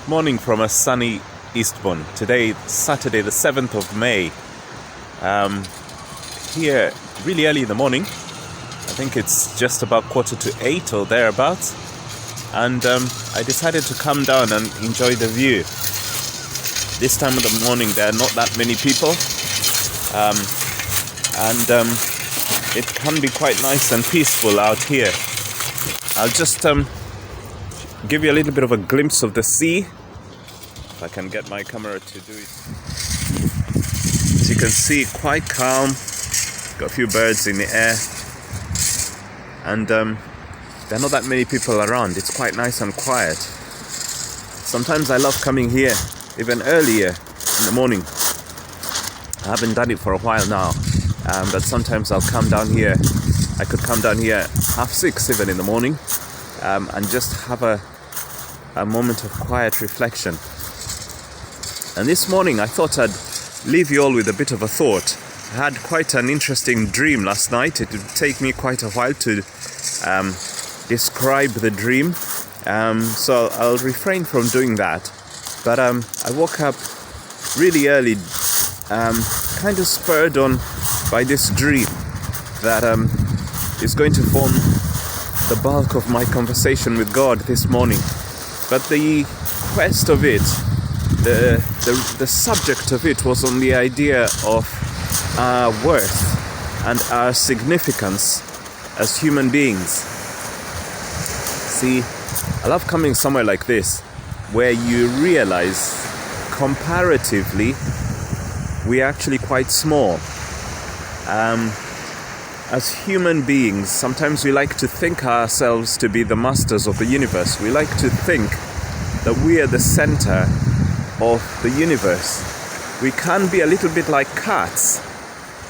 Morning from a sunny Eastbourne. Today, Saturday, the 7th of May. Here, really early in the morning. I think it's just about 7:45 or thereabouts. And I decided to come down and enjoy the view. This time of the morning, there are not that many people. It can be quite nice and peaceful out here. I'll just give you a little bit of a glimpse of the sea. If I can get my camera to do it. As you can see, quite calm. Got a few birds in the air. And there are not that many people around. It's quite nice and quiet. Sometimes I love coming here even earlier in the morning. I haven't done it for a while now. But sometimes I'll come down here. I could come down here 6:30 even in the morning. And just have a moment of quiet reflection. And this morning I thought I'd leave you all with a bit of a thought. I had quite an interesting dream last night. It would take me quite a while to describe the dream. So I'll refrain from doing that. But I woke up really early, kind of spurred on by this dream that is going to form the bulk of my conversation with God this morning. But the quest of it, the subject of it was on the idea of our worth and our significance as human beings. See, I love coming somewhere like this, where you realize comparatively we're actually quite small. As human beings, sometimes we like to think ourselves to be the masters of the universe. We like to think that we are the center of the universe. We can be a little bit like cats.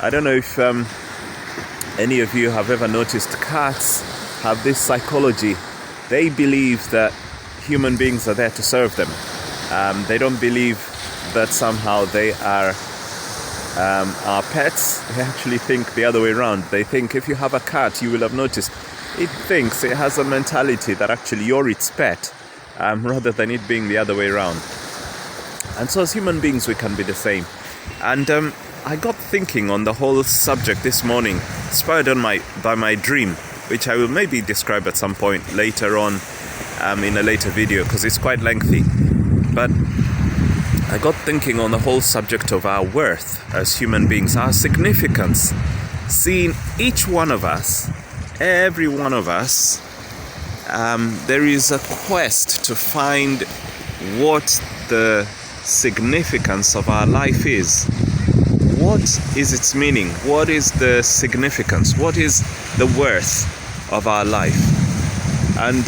I don't know if any of you have ever noticed cats have this psychology. They believe that human beings are there to serve them. They don't believe that somehow they are our pets. They actually think the other way around. They think if you have a cat, you will have noticed, it thinks it has a mentality that actually you're its pet, rather than it being the other way around. And so as human beings, we can be the same. And I got thinking on the whole subject this morning, inspired by my dream, which I will maybe describe at some point later on in a later video, because it's quite lengthy. But I got thinking on the whole subject of our worth as human beings, our significance. Seeing each one of us, every one of us, there is a quest to find what the significance of our life is. What is its meaning? What is the significance? What is the worth of our life? And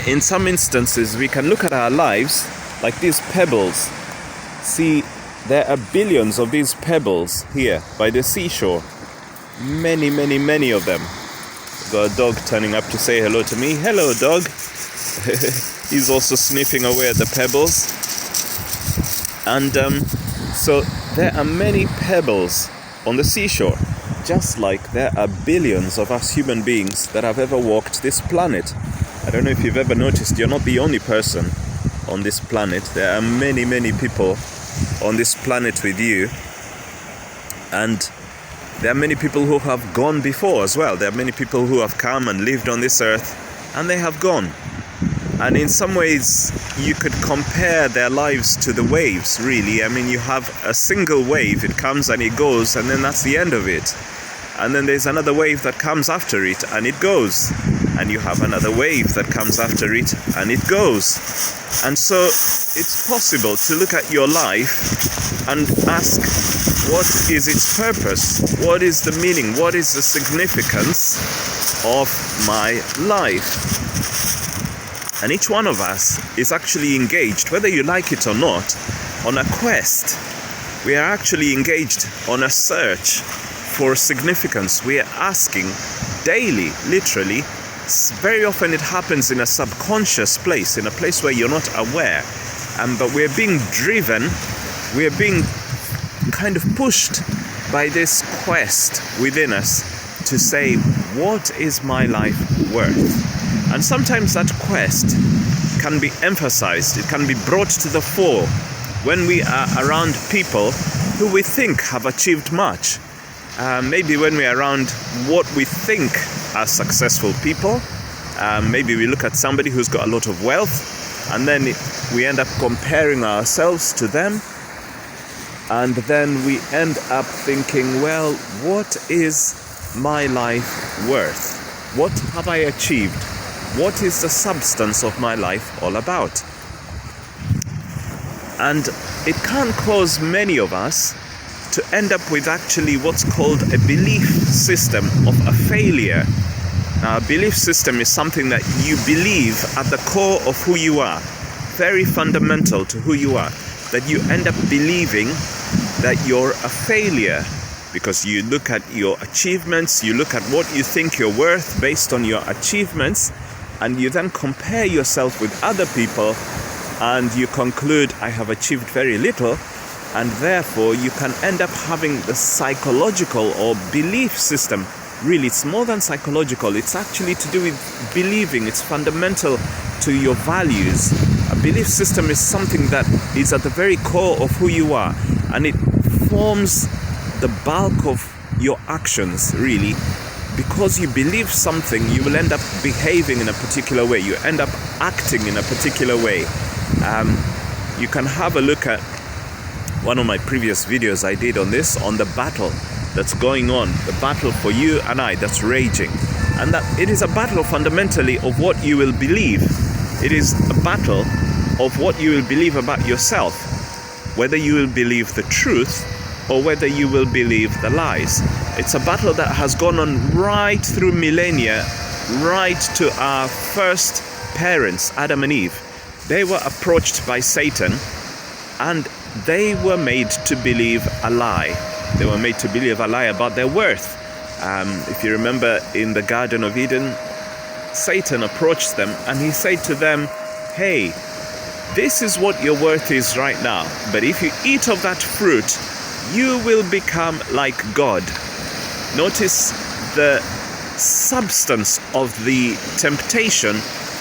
in some instances, we can look at our lives like these pebbles. See, there are billions of these pebbles here by the seashore. Many, many, many of them. Got a dog turning up to say hello to me. Hello, dog. He's also sniffing away at the pebbles. And so there are many pebbles on the seashore, just like there are billions of us human beings that have ever walked this planet. I don't know if you've ever noticed, you're not the only person on this planet. There are many, many people on this planet with you. And there are many people who have gone before as well. There are many people who have come and lived on this earth, and they have gone. And in some ways, you could compare their lives to the waves, really. I mean, you have a single wave, it comes and it goes, and then that's the end of it. And then there's another wave that comes after it, and it goes. And you have another wave that comes after it, and it goes. And so it's possible to look at your life and ask, what is its purpose? What is the meaning? What is the significance of my life? And each one of us is actually engaged, whether you like it or not, on a quest. We are actually engaged on a search for significance. We are asking daily, literally. Very often it happens in a subconscious place, in a place where you're not aware. But we're being driven, we're being kind of pushed by this quest within us to say, what is my life worth? And sometimes that quest can be emphasized, it can be brought to the fore when we are around people who we think have achieved much. Maybe when we are around what we think are successful people. Maybe we look at somebody who's got a lot of wealth, and then we end up comparing ourselves to them. And then we end up thinking, well, what is my life worth? What have I achieved? What is the substance of my life all about? And it can cause many of us to end up with actually what's called a belief system of a failure. Now, a belief system is something that you believe at the core of who you are, very fundamental to who you are, that you end up believing that you're a failure because you look at your achievements, you look at what you think you're worth based on your achievements, and you then compare yourself with other people, and you conclude, I have achieved very little, and therefore you can end up having the psychological or belief system. Really, it's more than psychological, it's actually to do with believing, it's fundamental to your values. A belief system is something that is at the very core of who you are, and it forms the bulk of your actions, really. Because you believe something, you will end up behaving in a particular way, you end up acting in a particular way. You can have a look at one of my previous videos I did on this, on the battle that's going on, the battle for you and I that's raging. And that it is a battle fundamentally of what you will believe. It is a battle of what you will believe about yourself, whether you will believe the truth or whether you will believe the lies. It's a battle that has gone on right through millennia, right to our first parents, Adam and Eve. They were approached by Satan, and they were made to believe a lie. They were made to believe a lie about their worth. If you remember in the Garden of Eden, Satan approached them and he said to them, hey, this is what your worth is right now, but if you eat of that fruit, you will become like God. Notice the substance of the temptation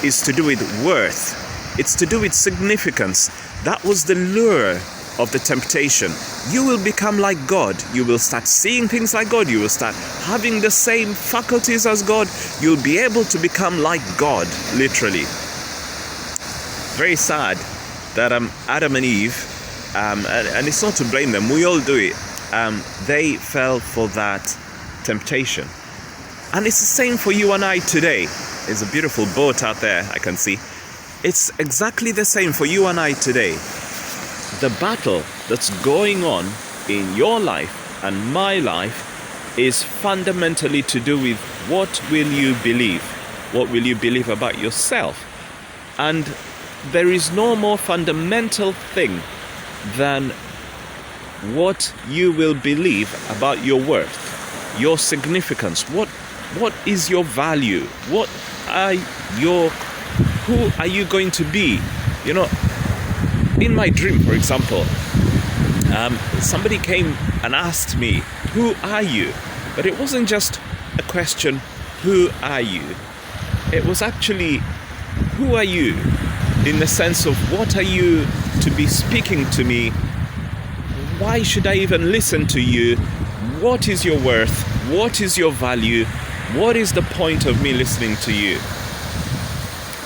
is to do with worth. It's to do with significance. That was the lure of the temptation. You will become like God. You will start seeing things like God. You will start having the same faculties as God. You'll be able to become like God, literally. Very sad that Adam and Eve, and it's not to blame them, we all do it, they fell for that temptation. And it's the same for you and I today. There's a beautiful boat out there I can see. It's exactly the same for you and I today. The battle that's going on in your life and my life is fundamentally to do with what will you believe? What will you believe about yourself? And there is no more fundamental thing than what you will believe about your worth, your significance. What is your value? Who are you going to be? You know, in my dream, for example, somebody came and asked me, who are you? But it wasn't just a question, who are you? It was actually, who are you? In the sense of, what are you to be speaking to me? Why should I even listen to you? What is your worth? What is your value? What is the point of me listening to you?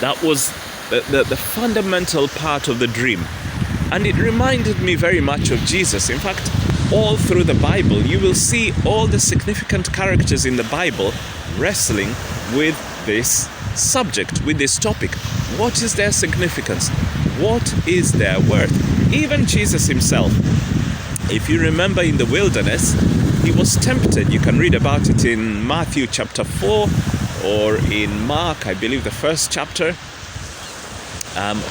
That was the fundamental part of the dream. And it reminded me very much of Jesus. In fact, all through the Bible, you will see all the significant characters in the Bible wrestling with this subject, with this topic. What is their significance? What is their worth? Even Jesus himself, if you remember in the wilderness, he was tempted. You can read about it in Matthew chapter 4, or in Mark, I believe the first chapter,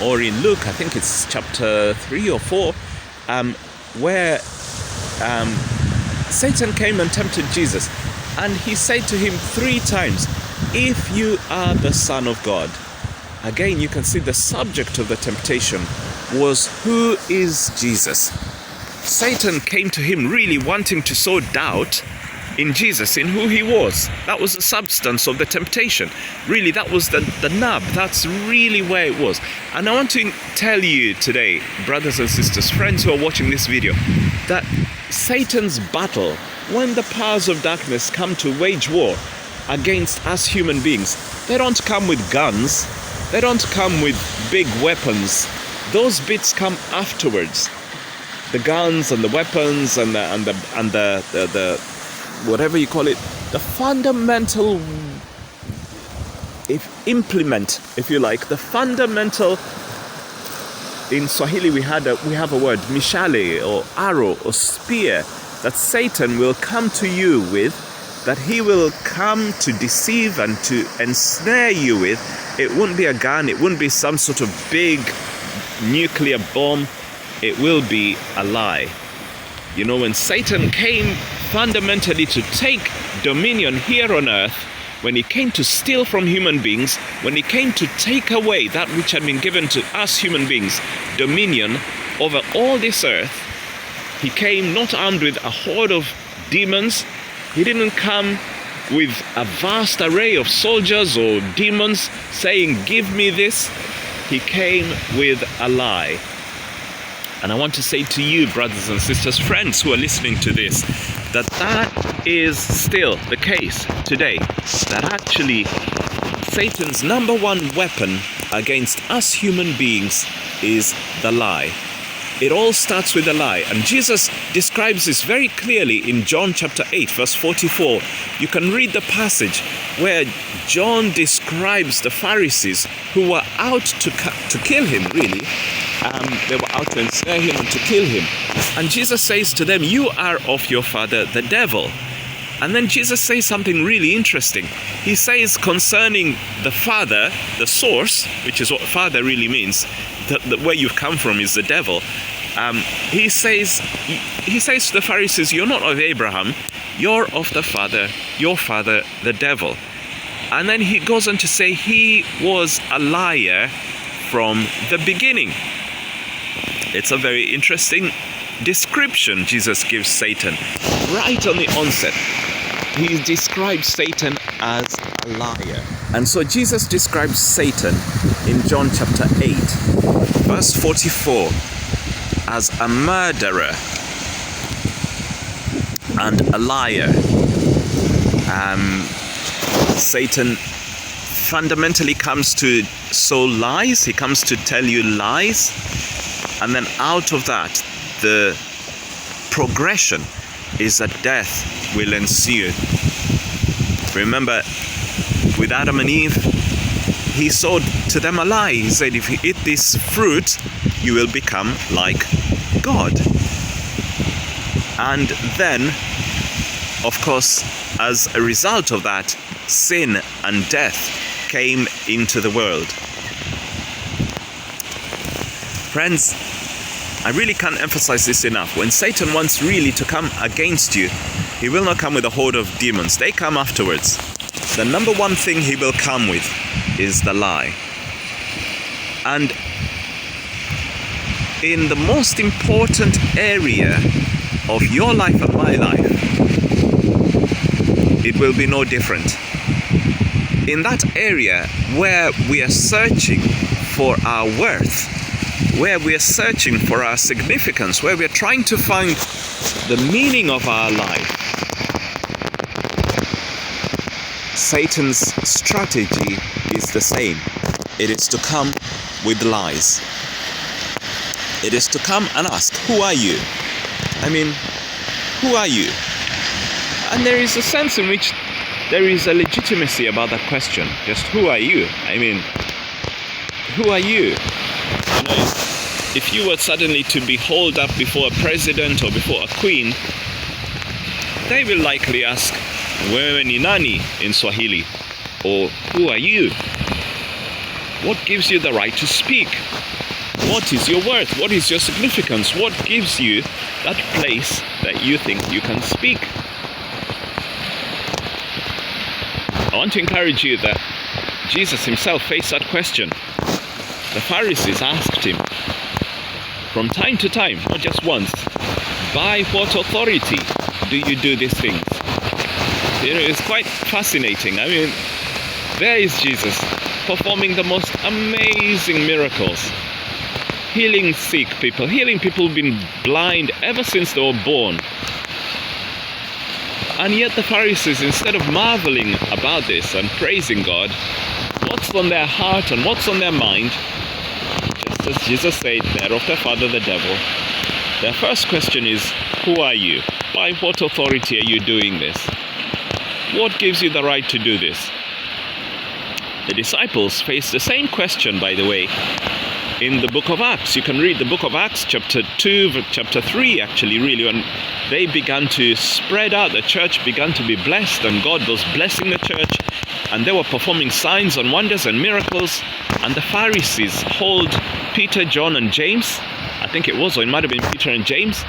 or in Luke, I think it's chapter 3 or 4, where Satan came and tempted Jesus, and he said to him 3 times, if you are the Son of God. Again, you can see the subject of the temptation was, who is Jesus? Satan came to him really wanting to sow doubt in Jesus, in who he was. That was the substance of the temptation. Really, that was the nub. That's really where it was. And I want to tell you today, brothers and sisters, friends who are watching this video, that Satan's battle, when the powers of darkness come to wage war against us human beings, they don't come with guns. They don't come with big weapons. Those bits come afterwards. The guns and the weapons and the whatever you call it, the fundamental implement, if you like, the fundamental. In Swahili we have a word, mishale or arrow or spear, that Satan will come to you with, that he will come to deceive and to ensnare you with. It wouldn't be a gun, it wouldn't be some sort of big nuclear bomb, it will be a lie. You know, when Satan came fundamentally to take dominion here on earth, when he came to steal from human beings, when he came to take away that which had been given to us human beings, dominion over all this earth, he came not armed with a horde of demons. He didn't come with a vast array of soldiers or demons saying, give me this. He came with a lie. And I want to say to you, brothers and sisters, friends who are listening to this, that is still the case today. That actually Satan's number one weapon against us human beings is the lie. It all starts with a lie. And Jesus describes this very clearly in John chapter 8, verse 44. You can read the passage where John describes the Pharisees who were out to kill him, really. They were out to ensnare him and to kill him. And Jesus says to them, you are of your father, the devil. And then Jesus says something really interesting. He says concerning the Father, the source, which is what Father really means, where you've come from is the devil. He says to the Pharisees, you're not of Abraham, you're of the Father, your father, the devil. And then he goes on to say he was a liar from the beginning. It's a very interesting description Jesus gives Satan right on the onset. He describes Satan as a liar. And so Jesus describes Satan in John chapter 8, verse 44, as a murderer and a liar. Satan fundamentally comes to sow lies. He comes to tell you lies. And then out of that, the progression is that death will ensue. Remember, with Adam and Eve, he sowed to them a lie. He said, if you eat this fruit, you will become like God. And then, of course, as a result of that, sin and death came into the world. Friends, I really can't emphasize this enough. When Satan wants really to come against you, he will not come with a horde of demons. They come afterwards. The number one thing he will come with is the lie. And in the most important area of your life and my life, it will be no different. In that area where we are searching for our worth, where we are searching for our significance, where we are trying to find the meaning of our life, Satan's strategy is the same. It is to come with lies. It is to come and ask, who are you? I mean, who are you? And there is a sense in which there is a legitimacy about that question. Just who are you? I mean, who are you? You know, if you were suddenly to be hauled up before a president or before a queen, they will likely ask, wewe ni nani in Swahili? Or who are you? What gives you the right to speak? What is your worth? What is your significance? What gives you that place that you think you can speak? I want to encourage you that Jesus himself faced that question. The Pharisees asked him from time to time, not just once, by what authority do you do these things? It's quite fascinating. I mean, there is Jesus performing the most amazing miracles, healing sick people, healing people who've been blind ever since they were born. And yet the Pharisees, instead of marveling about this and praising God, what's on their heart and what's on their mind, just as Jesus said, they're of their father the devil. Their first question is, who are you? By what authority are you doing this? What gives you the right to do this? The disciples faced the same question, by the way, in the book of Acts. You can read the book of Acts, chapter 2, chapter 3, actually, really, when they began to spread out, the church began to be blessed, and God was blessing the church, and they were performing signs and wonders and miracles, and the Pharisees hauled Peter, John, and James, I think it was, or it might have been Peter and James,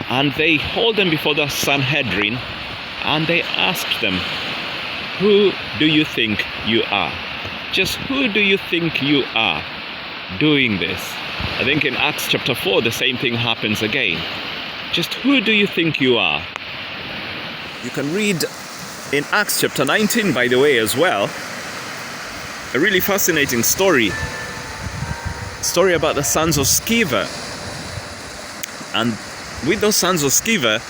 and they hauled them before the Sanhedrin, and they asked them, who do you think you are? Just who do you think you are doing this? I think in Acts chapter 4 the same thing happens again. Just who do you think you are? You can read in Acts chapter 19, by the way, as well, a really fascinating story about the sons of Sceva. And with those sons of Sceva,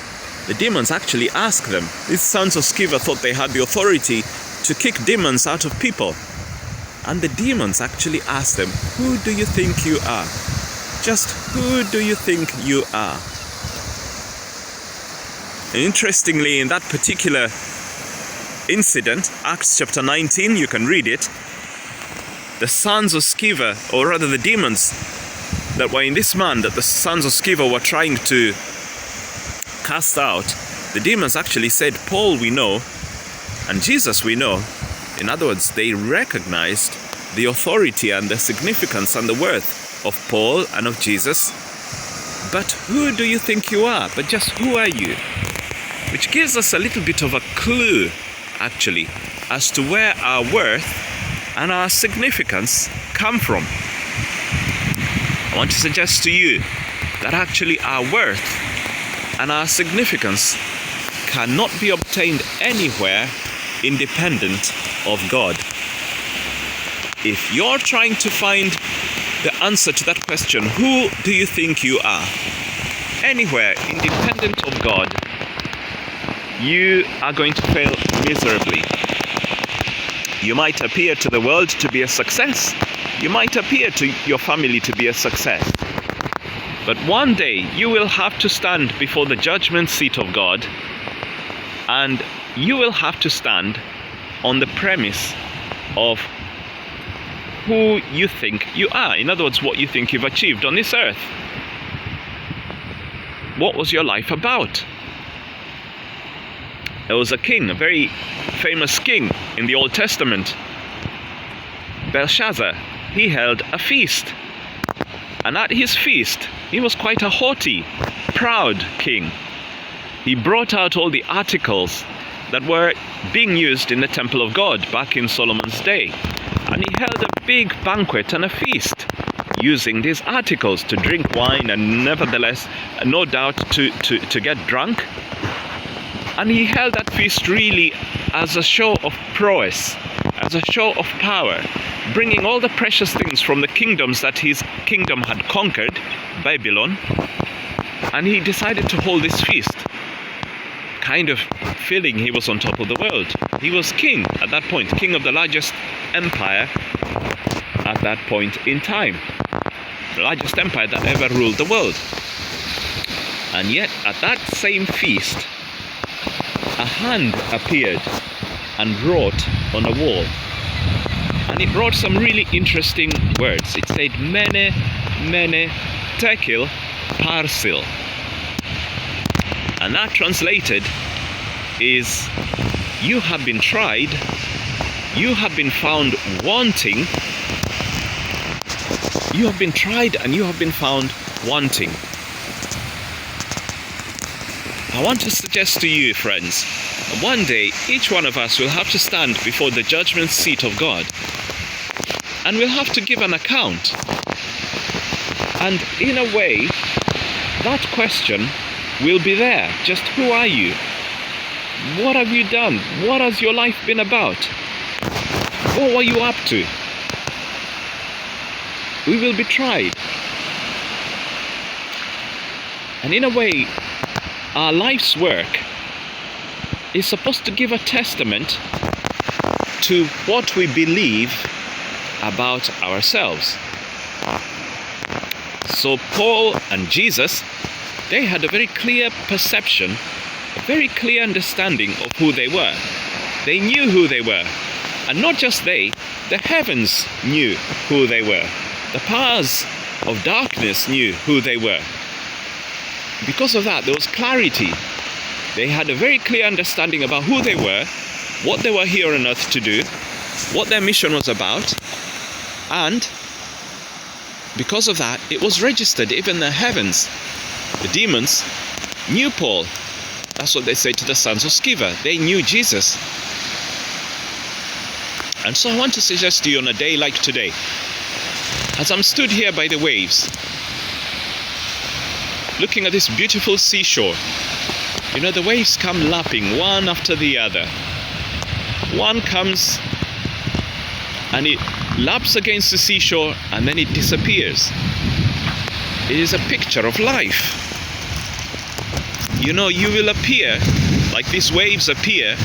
the demons actually asked them. These sons of Sceva thought they had the authority to kick demons out of people. And the demons actually asked them, who do you think you are? Just who do you think you are? And interestingly, in that particular incident, Acts chapter 19, you can read it, the sons of Sceva, or rather the demons that were in this man that the sons of Sceva were trying to cast out, the demons actually said, Paul we know, and Jesus we know. In other words, they recognized the authority and the significance and the worth of Paul and of Jesus. But who do you think you are? But just who are you? Which gives us a little bit of a clue, actually, as to where our worth and our significance come from. I want to suggest to you that actually our worth and our significance cannot be obtained anywhere independent of God. If you're trying to find the answer to that question, who do you think you are, anywhere independent of God, you are going to fail miserably. You might appear to the world to be a success. You might appear to your family to be a success. But one day you will have to stand before the judgment seat of God, and you will have to stand on the premise of who you think you are. In other words, what you think you've achieved on this earth. What was your life about? There was a king, a very famous king in the Old Testament, Belshazzar. He held a feast. And at his feast, he was quite a haughty, proud king. He brought out all the articles that were being used in the temple of God back in Solomon's day. And he held a big banquet and a feast using these articles to drink wine and nevertheless, no doubt, to get drunk. And he held that feast really as a show of prowess, as a show of power, bringing all the precious things from the kingdoms that his kingdom had conquered, Babylon, and he decided to hold this feast, kind of feeling he was on top of the world. He was king at that point, king of the largest empire at that point in time, the largest empire that ever ruled the world. And yet, at that same feast, a hand appeared and wrote on a wall. And it wrote some really interesting words. It said, Mene, Mene, Tekel, Parsil. And that translated is, you have been tried, you have been found wanting, you have been tried and you have been found wanting. I want to suggest to you, friends, one day each one of us will have to stand before the judgment seat of God, and we'll have to give an account. And in a way, that question will be there. Just who are you? What have you done? What has your life been about? What were you up to? We will be tried. And in a way, our life's work is supposed to give a testament to what we believe about ourselves. So Paul and Jesus, they had a very clear perception, a very clear understanding of who they were. They knew who they were. And not just they, the heavens knew who they were. The powers of darkness knew who they were. Because of that, there was clarity. They had a very clear understanding about who they were, what they were here on earth to do, what their mission was about, and because of that, it was registered. Even the heavens, the demons, knew Paul. That's what they say to the sons of Sceva. They knew Jesus. And so I want to suggest to you on a day like today, as I'm stood here by the waves, looking at this beautiful seashore, you know, the waves come lapping one after the other. One comes and it laps against the seashore and then it disappears. It is a picture of life. You know, you will appear like these waves appear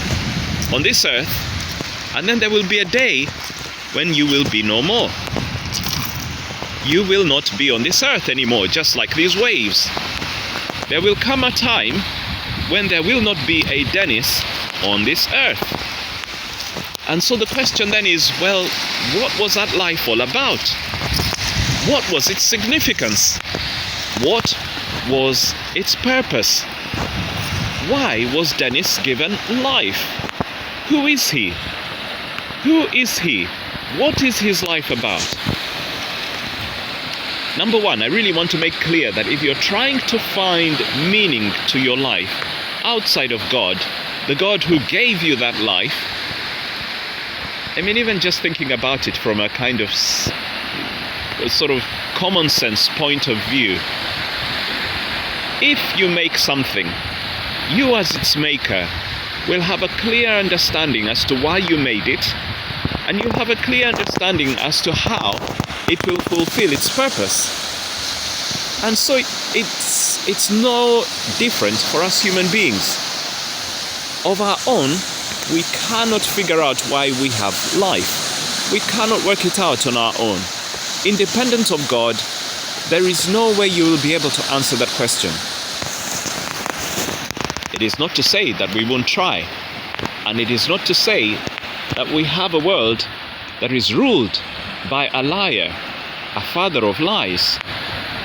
on this earth, and then there will be a day when you will be no more. You will not be on this earth anymore, just like these waves. There will come a time when there will not be a Dennis on this earth. And so the question then is, well, what was that life all about? What was its significance? What was its purpose? Why was Dennis given life? Who is he? Who is he? What is his life about? Number one, I really want to make clear that if you're trying to find meaning to your life outside of God, the God who gave you that life, I mean, even just thinking about it from a kind of sort of common sense point of view, if you make something, you as its maker will have a clear understanding as to why you made it, and you have a clear understanding as to how it will fulfill its purpose. And so it's no different for us human beings. Of our own, we cannot figure out why we have life. We cannot work it out on our own. Independent of God, there is no way you will be able to answer that question. It is not to say that we won't try, and it is not to say that we have a world that is ruled by a liar, a father of lies,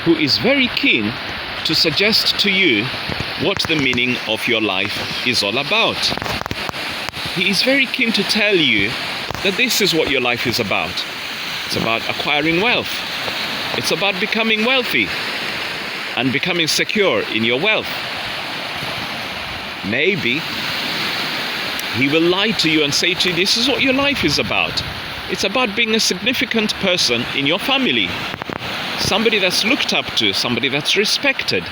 who is very keen to suggest to you what the meaning of your life is all about. He is very keen to tell you that this is what your life is about. It's about acquiring wealth. It's about becoming wealthy and becoming secure in your wealth. Maybe he will lie to you and say to you, this is what your life is about. It's about being a significant person in your family. Somebody that's looked up to, somebody that's respected,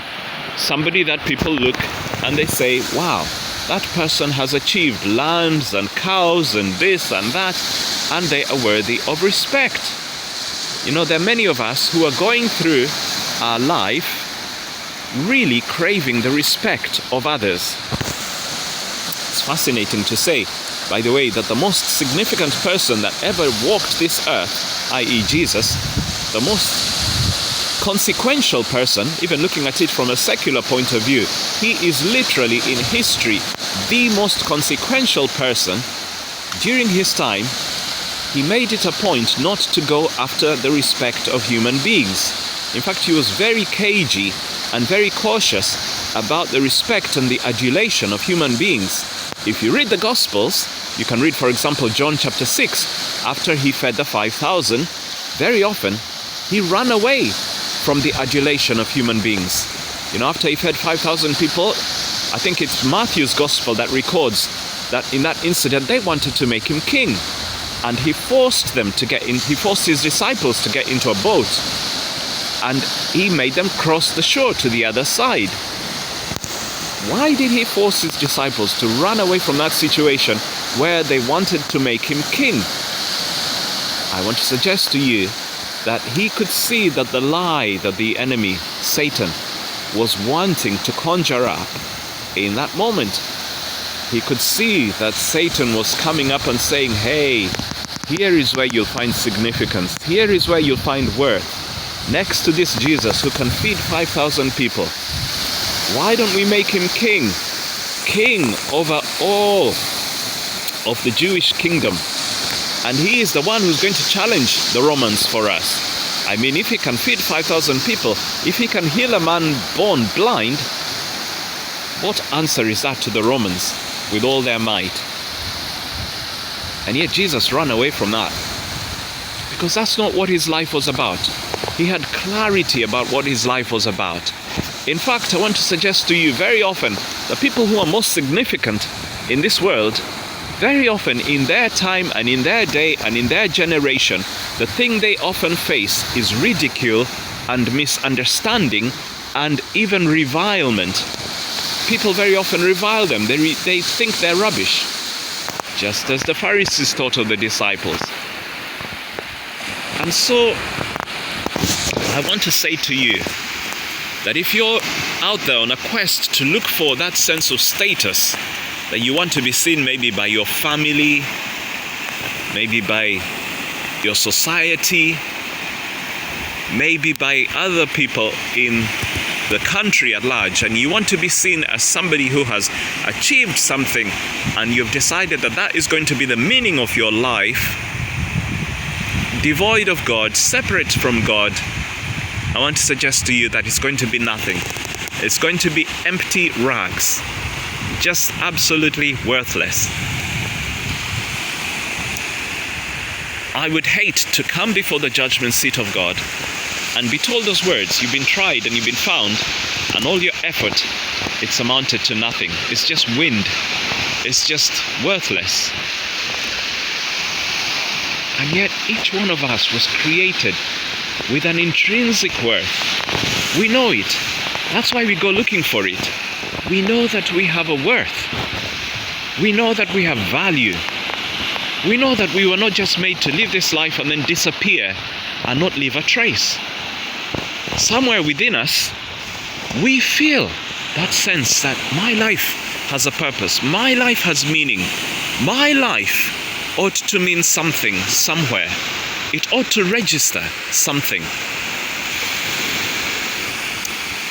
somebody that people look and they say, wow, that person has achieved lands and cows and this and that, and they are worthy of respect. You know, there are many of us who are going through our life really craving the respect of others. It's fascinating to say, by the way, that the most significant person that ever walked this earth, i.e. Jesus, the most consequential person, even looking at it from a secular point of view, he is literally in history the most consequential person. During his time, he made it a point not to go after the respect of human beings. In fact, he was very cagey and very cautious about the respect and the adulation of human beings. If you read the Gospels, you can read, for example, John chapter 6. After he fed the 5,000, very often he ran away from the adulation of human beings. You know, after he fed 5,000 people, I think it's Matthew's Gospel that records that in that incident they wanted to make him king. And he forced them to get in, he forced his disciples to get into a boat. And he made them cross the shore to the other side. Why did he force his disciples to run away from that situation where they wanted to make him king? I want to suggest to you that he could see that the lie that the enemy, Satan, was wanting to conjure up in that moment. He could see that Satan was coming up and saying, hey, here is where you'll find significance. Here is where you'll find worth. Next to this Jesus who can feed 5,000 people. Why don't we make him king? King over all of the Jewish kingdom. And he is the one who's going to challenge the Romans for us. I mean, if he can feed 5,000 people, if he can heal a man born blind, what answer is that to the Romans with all their might? And yet Jesus ran away from that, because that's not what his life was about. He had clarity about what his life was about. In fact, I want to suggest to you, very often, the people who are most significant in this world, very often in their time and in their day and in their generation, the thing they often face is ridicule and misunderstanding and even revilement. People very often revile them. They think they're rubbish, just as the Pharisees thought of the disciples. And so I want to say to you that if you're out there on a quest to look for that sense of status, that you want to be seen maybe by your family, maybe by your society, maybe by other people in the country at large, and you want to be seen as somebody who has achieved something, and you've decided that that is going to be the meaning of your life, devoid of God, separate from God, I want to suggest to you that it's going to be nothing. It's going to be empty rags, just absolutely worthless. I would hate to come before the judgment seat of God and be told those words, you've been tried and you've been found, and all your effort, it's amounted to nothing. It's just wind. It's just worthless. And yet each one of us was created with an intrinsic worth. We know it. That's why we go looking for it. We know that we have a worth. We know that we have value. We know that we were not just made to live this life and then disappear and not leave a trace. Somewhere within us, we feel that sense that my life has a purpose. My life has meaning. My life ought to mean something somewhere. It ought to register something.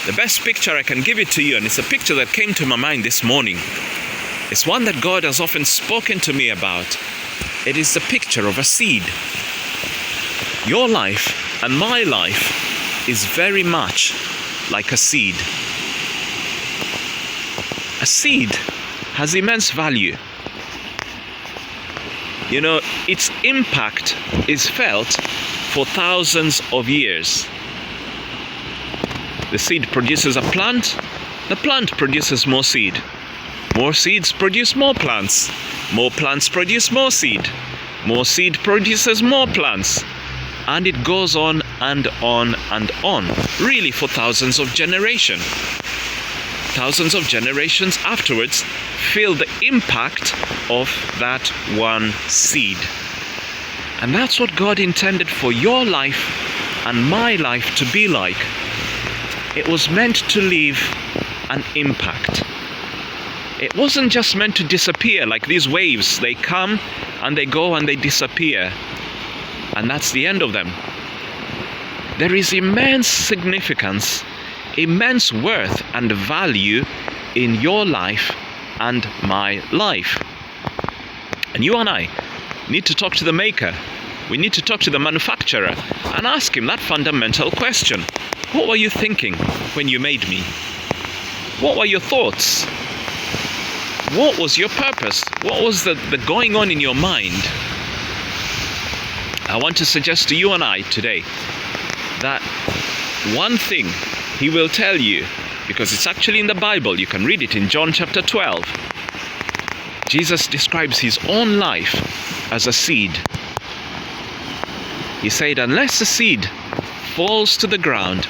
The best picture I can give it to you, and it's a picture that came to my mind this morning. It's one that God has often spoken to me about. It is the picture of a seed. Your life and my life is very much like a seed. A seed has immense value. You know, its impact is felt for thousands of years. The seed produces a plant, the plant produces more seed. More seeds produce more plants produce more seed produces more plants, and it goes on and on and on, really for thousands of generations. Thousands of generations afterwards feel the impact of that one seed. And that's what God intended for your life and my life to be like. It was meant to leave an impact. It wasn't just meant to disappear like these waves. They come and they go and they disappear, and that's the end of them. There is immense significance, immense worth and value in your life and my life. And you and I need to talk to the maker. We need to talk to the manufacturer and ask him that fundamental question. What were you thinking when you made me? What were your thoughts? What was your purpose? What was the going on in your mind? I want to suggest to you and I today that one thing he will tell you, because it's actually in the Bible, you can read it in John chapter 12. Jesus describes his own life as a seed. He said, unless the seed falls to the ground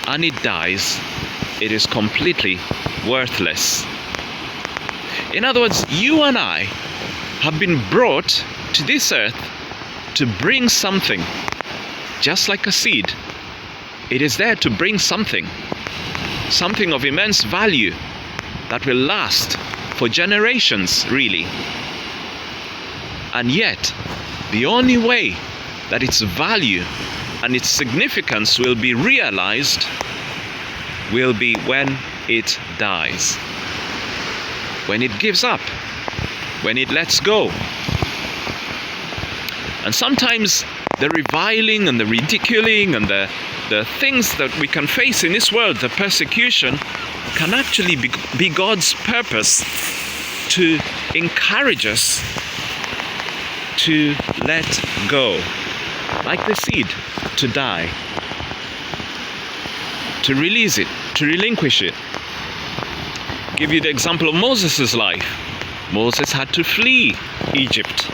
and it dies, it is completely worthless. In other words, you and I have been brought to this earth to bring something, just like a seed. It is there to bring something of immense value that will last for generations, really. And yet, the only way that its value and its significance will be realized will be when it dies, when it gives up, when it lets go. And sometimes the reviling and the ridiculing and the things that we can face in this world, the persecution, can actually be God's purpose to encourage us to let go, like the seed, to die, to release it, to relinquish it. Give you the example of Moses' life. Moses had to flee Egypt.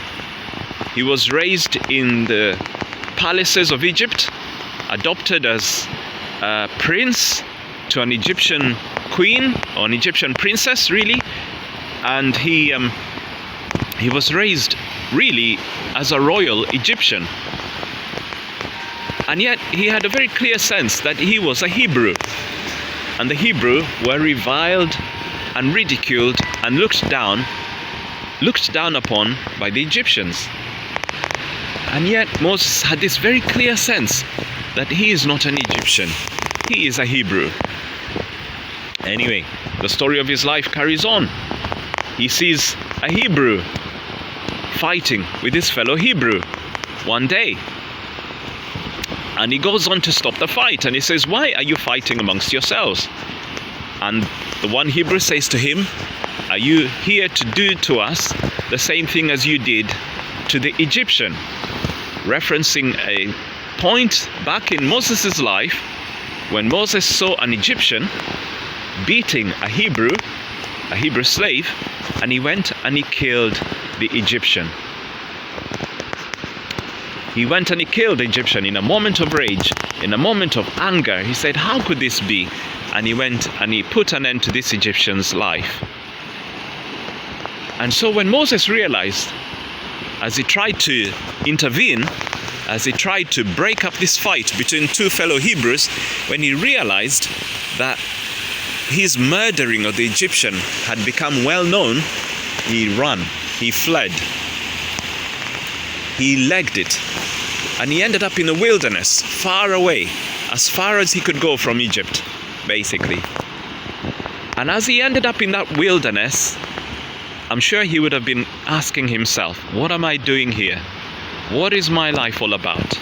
He was raised in the palaces of Egypt, adopted as a prince to an Egyptian queen, or an Egyptian princess, really. And he was raised really as a royal Egyptian. And yet he had a very clear sense that he was a Hebrew. And the Hebrew were reviled and ridiculed and looked down upon by the Egyptians. And yet Moses had this very clear sense that he is not an Egyptian. He is a Hebrew. Anyway, the story of his life carries on. He sees a Hebrew fighting with his fellow Hebrew one day. And he goes on to stop the fight, and he says, "Why are you fighting amongst yourselves?" And the one Hebrew says to him, "Are you here to do to us the same thing as you did to the Egyptian?" Referencing a point back in Moses' life when Moses saw an Egyptian beating a Hebrew slave, and he went and he killed the Egyptian. He went and he killed the Egyptian in a moment of rage, in a moment of anger. He said, "How could this be?" And he went and he put an end to this Egyptian's life. And so when Moses realized, as he tried to intervene, as he tried to break up this fight between two fellow Hebrews, when he realized that his murdering of the Egyptian had become well known, he ran, he fled, he legged it, and he ended up in the wilderness, far away, as far as he could go from Egypt, basically. And as he ended up in that wilderness, I'm sure he would have been asking himself, what am I doing here? What is my life all about?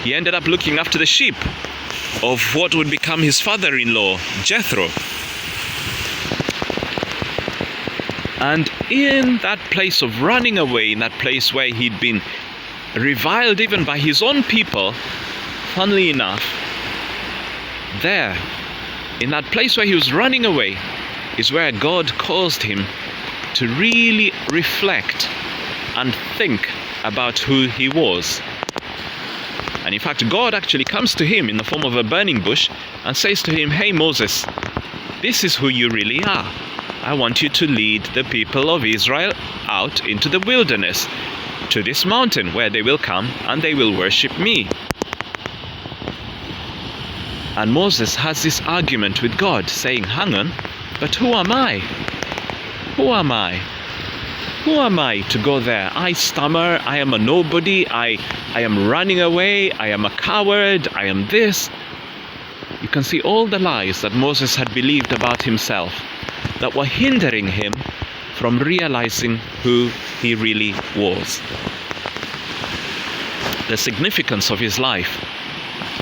He ended up looking after the sheep of what would become his father-in-law, Jethro. And in that place of running away, in that place where he'd been reviled even by his own people, funnily enough, there, in that place where he was running away, is where God caused him to really reflect and think about who he was. And in fact, God actually comes to him in the form of a burning bush and says to him, "Hey Moses, this is who you really are. I want you to lead the people of Israel out into the wilderness, to this mountain where they will come and they will worship me." And Moses has this argument with God, saying, "Hang on, but who am I? Who am I? Who am I to go there? I stammer, I am a nobody, I am running away, I am a coward, I am this." You can see all the lies that Moses had believed about himself that were hindering him from realizing who he really was. The significance of his life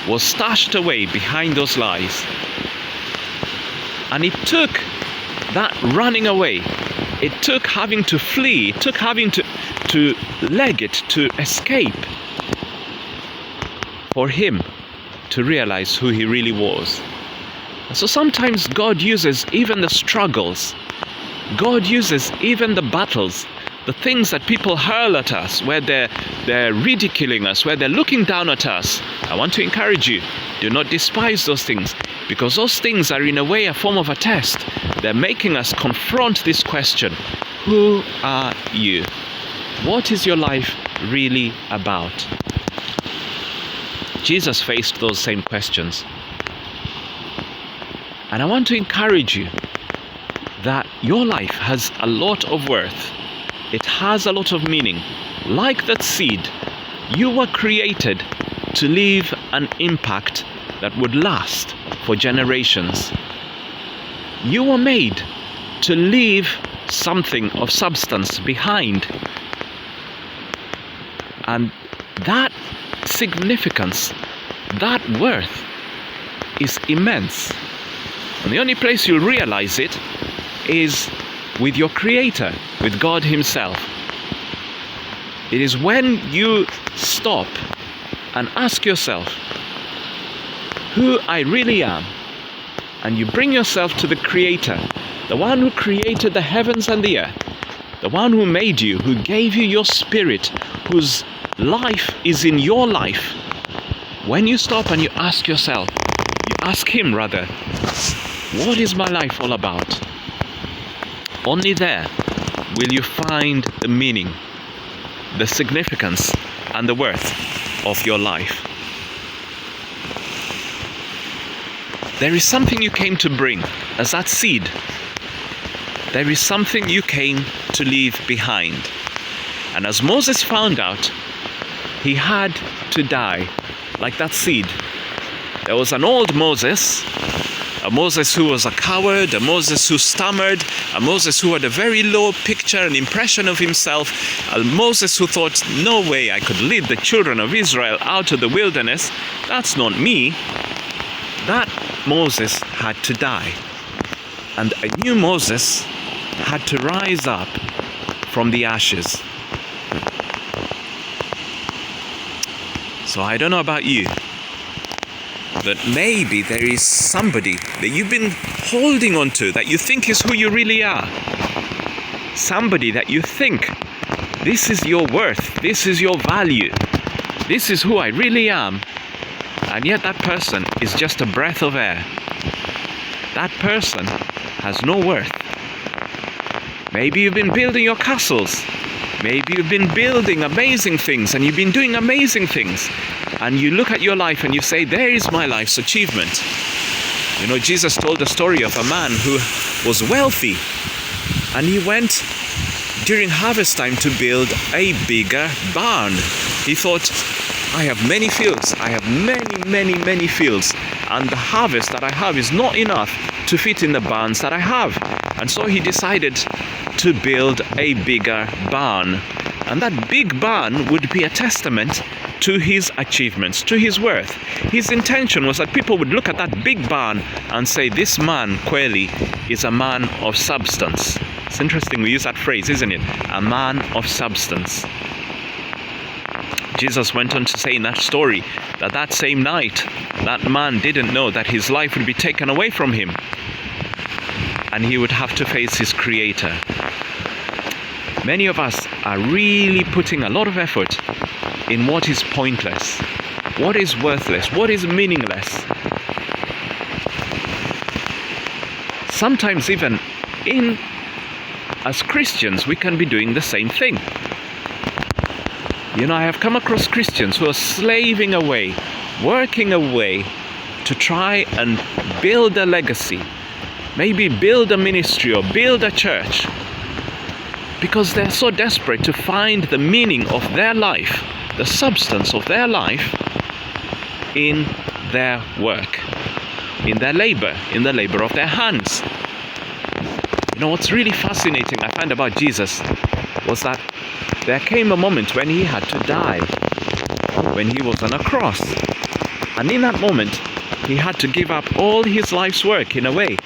was stashed away behind those lies. And it took that running away, it took having to flee, it took having to leg it, to escape, for him to realize who he really was. And so sometimes God uses even the struggles, God uses even the battles the things that people hurl at us, where they're ridiculing us, where they're looking down at us, I want to encourage you, do not despise those things, because those things are in a way a form of a test. They're making us confront this question: who are you? What is your life really about? Jesus faced those same questions. And I want to encourage you that your life has a lot of worth. It has a lot of meaning. Like that seed, you were created to leave an impact that would last for generations. You were made to leave something of substance behind. And that significance, that worth is immense. And the only place you'll realize it is with your Creator, with God Himself. It is when you stop and ask yourself who I really am, and you bring yourself to the Creator, the one who created the heavens and the earth, the one who made you, who gave you your spirit, whose life is in your life. When you stop and you ask yourself, you ask Him rather, what is my life all about? Only there will you find the meaning, the significance, and the worth of your life. There is something you came to bring as that seed. There is something you came to leave behind. And as Moses found out, he had to die like that seed. There was an old Moses, a Moses who was a coward, a Moses who stammered, a Moses who had a very low picture and impression of himself, a Moses who thought, no way I could lead the children of Israel out of the wilderness. That's not me. That Moses had to die. And a new Moses had to rise up from the ashes. So I don't know about you, but maybe there is somebody that you've been holding on to that you think is who you really are. Somebody that you think, this is your worth, this is your value, this is who I really am. And yet that person is just a breath of air. That person has no worth. Maybe you've been building your castles. Maybe you've been building amazing things and you've been doing amazing things. And you look at your life and you say, there is my life's achievement. You know, Jesus told the story of a man who was wealthy. And he went during harvest time to build a bigger barn. He thought, I have many fields. I have many fields. And the harvest that I have is not enough to fit in the barns that I have. And so he decided to build a bigger barn. And that big barn would be a testament to his achievements, to his worth. His intention was that people would look at that big barn and say, this man, Kweli, is a man of substance. It's interesting we use that phrase, isn't it? A man of substance. Jesus went on to say in that story that that same night, that man didn't know that his life would be taken away from him and he would have to face his Creator. Many of us are really putting a lot of effort in what is pointless, what is worthless, what is meaningless. Sometimes even as Christians, we can be doing the same thing. You know, I have come across Christians who are slaving away, working away to try and build a legacy, maybe build a ministry or build a church, because they're so desperate to find the meaning of their life, the substance of their life in their work, in their labor, in the labor of their hands. You know, what's really fascinating I find about Jesus was that there came a moment when he had to die, when he was on a cross. And in that moment, he had to give up all his life's work in a way.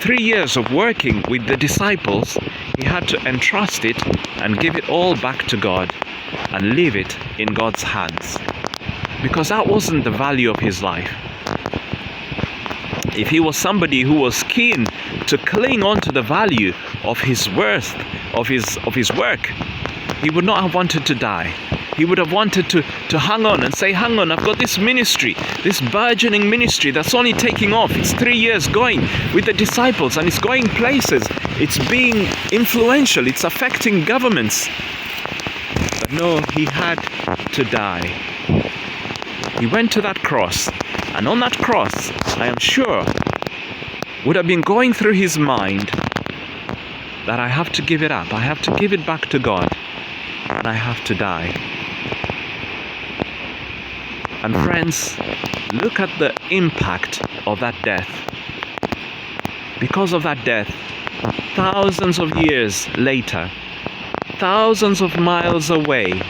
3 years of working with the disciples, he had to entrust it and give it all back to God and leave it in God's hands. Because that wasn't the value of his life. If he was somebody who was keen to cling on to the value of his worth of his work, he would not have wanted to die. He would have wanted to hang on and say, hang on, I've got this ministry, this burgeoning ministry that's only taking off. It's 3 years going with the disciples, and it's going places. It's being influential. It's affecting governments. But no, he had to die. He went to that cross, and on that cross, I am sure, would have been going through his mind that I have to give it up. I have to give it back to God, and I have to die. And friends, look at the impact of that death. Because of that death, thousands of years later, thousands of miles away,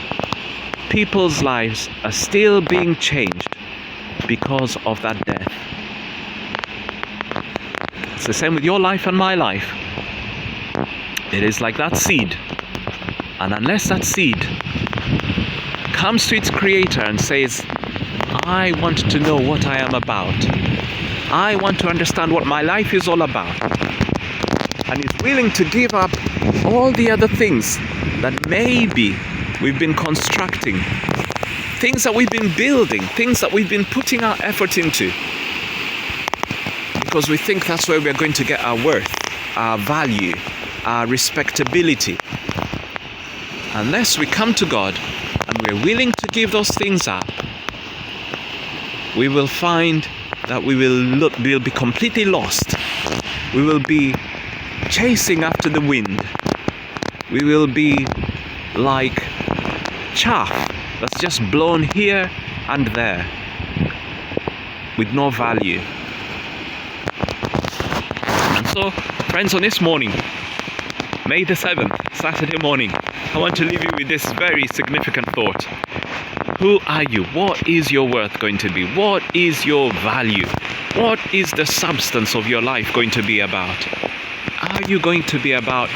people's lives are still being changed because of that death. It's the same with your life and my life. It is like that seed. And unless that seed comes to its creator and says, I want to know what I am about, I want to understand what my life is all about, and is willing to give up all the other things that maybe we've been constructing, things that we've been building, things that we've been putting our effort into, because we think that's where we're going to get our worth, our value, our respectability. Unless we come to God and we're willing to give those things up, we will find that we will be completely lost. We will be chasing after the wind. We will be like chaff that's just blown here and there with no value. And so, friends, on this morning, May the 7th, Saturday morning, I want to leave you with this very significant thought. Who are you? What is your worth going to be? What is your value? What is the substance of your life going to be about? Are you going to be about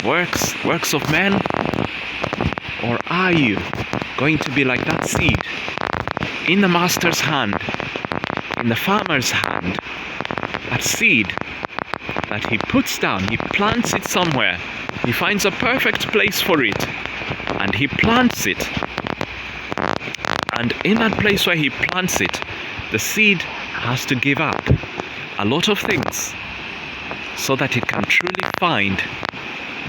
works of men? Or are you going to be like that seed in the master's hand, in the farmer's hand, that seed that he puts down, he plants it somewhere, he finds a perfect place for it, and he plants it. And in that place where he plants it, the seed has to give up a lot of things so that it can truly find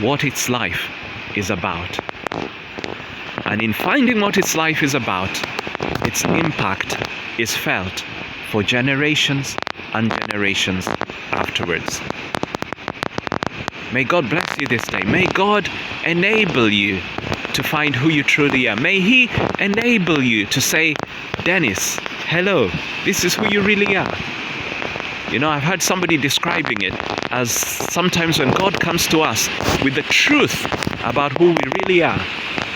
what its life is about. And in finding what its life is about, its impact is felt for generations and generations afterwards. May God bless you this day. May God enable you to find who you truly are. May He enable you to say, Dennis, hello, this is who you really are. You know, I've heard somebody describing it as sometimes when God comes to us with the truth about who we really are,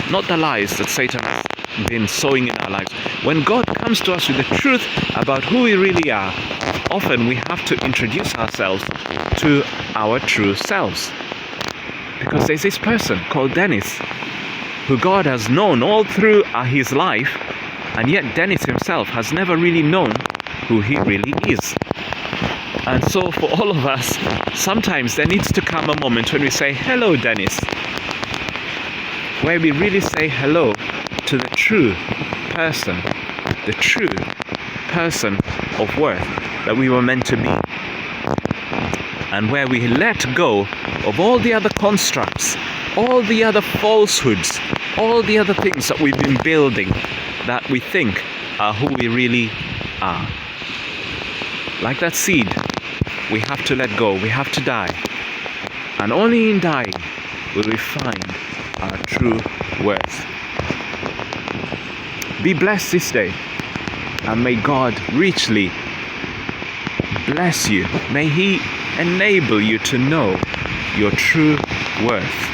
not the lies that Satan has been sowing in our lives. When God comes to us with the truth about who we really are, often we have to introduce ourselves to our true selves. Because there's this person called Dennis, who God has known all through his life, and yet Dennis himself has never really known who he really is. And so for all of us, sometimes there needs to come a moment when we say, hello, Dennis, where we really say hello to the true person of worth that we were meant to be. And where we let go of all the other constructs, all the other falsehoods, all the other things that we've been building that we think are who we really are. Like that seed, we have to let go, we have to die. And only in dying will we find our true worth. Be blessed this day, and may God richly bless you. May He enable you to know your true worth,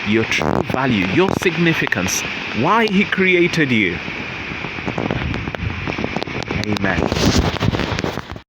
your true value, your significance, why He created you. Amen.